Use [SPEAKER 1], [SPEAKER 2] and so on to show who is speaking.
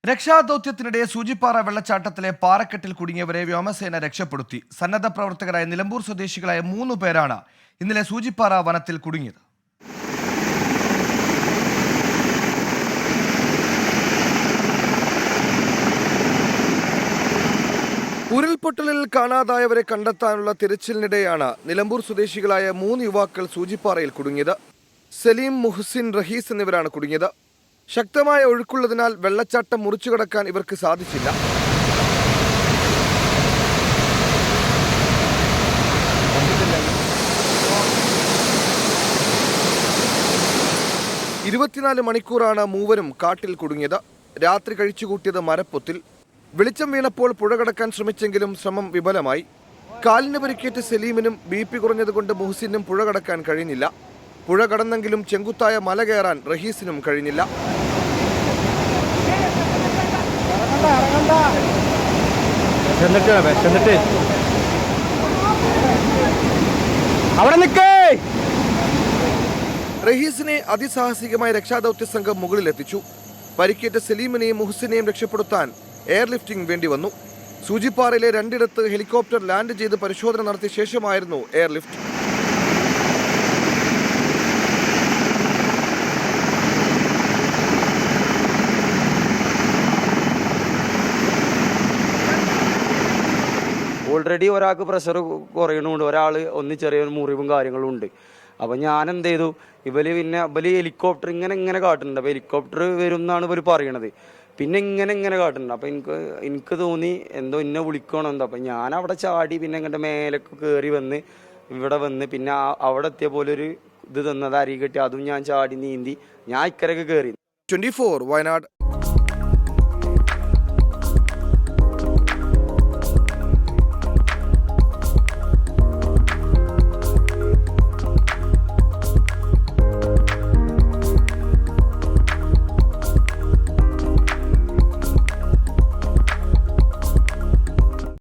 [SPEAKER 1] രക്ഷാദൌത്യത്തിനിടെ സൂചിപ്പാറ വെള്ളച്ചാട്ടത്തിലെ പാറക്കെട്ടിൽ കുടുങ്ങിയവരെ വ്യോമസേന രക്ഷപ്പെടുത്തി. സന്നദ്ധ പ്രവർത്തകരായ നിലമ്പൂർ സ്വദേശികളായ 3 പേരാണ് ഇന്നലെ സൂചിപ്പാറ വനത്തിൽ കുടുങ്ങിയത്. ഉരുൾപൊട്ടലിൽ കാണാതായവരെ കണ്ടെത്താനുള്ള തിരച്ചിലിനിടെയാണ് നിലമ്പൂർ സ്വദേശികളായ 3 യുവാക്കൾ സൂചിപ്പാറയിൽ കുടുങ്ങിയത്. സലീം, മുഹ്സിൻ, റഹീസ് എന്നിവരാണ് കുടുങ്ങിയത്. ശക്തമായ ഒഴുക്കുള്ളതിനാൽ വെള്ളച്ചാട്ടം മുറിച്ചു കടക്കാൻ ഇവർക്ക് സാധിച്ചില്ല. മണിക്കൂറാണ് മൂവരും കാട്ടിൽ കുടുങ്ങിയത്. രാത്രി കഴിച്ചുകൂട്ടിയത് മരപ്പൊത്തിൽ. വെളിച്ചം വീണപ്പോൾ പുഴ കടക്കാൻ ശ്രമിച്ചെങ്കിലും ശ്രമം വിഫലമായി. കാലിന് പരിക്കേറ്റ് സലീമിനും BP കുറഞ്ഞതുകൊണ്ട് മുഹ്സിനും പുഴ കടക്കാൻ കഴിഞ്ഞില്ല. പുഴ കടന്നെങ്കിലും ചെങ്കുത്തായ മല കയറാൻ റഹീസിനും കഴിഞ്ഞില്ല. റഹീസിനെ അതിസാഹസികമായ രക്ഷാദൌത്യ സംഘം മുകളിലെത്തിച്ചു. പരിക്കേറ്റ സലീമിനെയും മുഹ്സിനെയും രക്ഷപ്പെടുത്താൻ എയർലിഫ്റ്റിംഗ് വേണ്ടി വന്നു. സൂചിപ്പാറയിലെ 2 ഹെലികോപ്റ്റർ ലാൻഡ് ചെയ്ത് പരിശോധന നടത്തിയ ശേഷമായിരുന്നു എയർലിഫ്റ്റ്.
[SPEAKER 2] ഓൾറെഡി ഒരാൾക്ക് പ്രഷർ കുറയണമുണ്ട്, ഒരാൾ ചെറിയൊരു മുറിവും കാര്യങ്ങളും ഉണ്ട്. അപ്പം ഞാൻ എന്ത് ചെയ്തു, ഇവര് ഹെലികോപ്റ്റർ ഇങ്ങനെ കാട്ടുന്നുണ്ട്. അപ്പോൾ ഹെലികോപ്റ്റർ വരും എന്നാണ് ഇവർ പറയണത്. പിന്നെ ഇങ്ങനെ കാട്ടുന്നുണ്ട്. അപ്പം എനിക്ക് തോന്നി എന്തോ ഇന്നെ വിളിക്കണോ എന്തോ. അപ്പം ഞാൻ അവിടെ ചാടി പിന്നെ ഇങ്ങോട്ട് മേലൊക്കെ കയറി വന്ന് ഇവിടെ വന്ന് പിന്നെ അവിടെ എത്തിയ പോലെ ഒരു ഇത് തന്നത് അരി കെട്ടി അതും ഞാൻ ചാടി നീന്തി ഞാൻ ഇക്കരൊക്കെ കയറി.
[SPEAKER 1] 24 വയനാട്.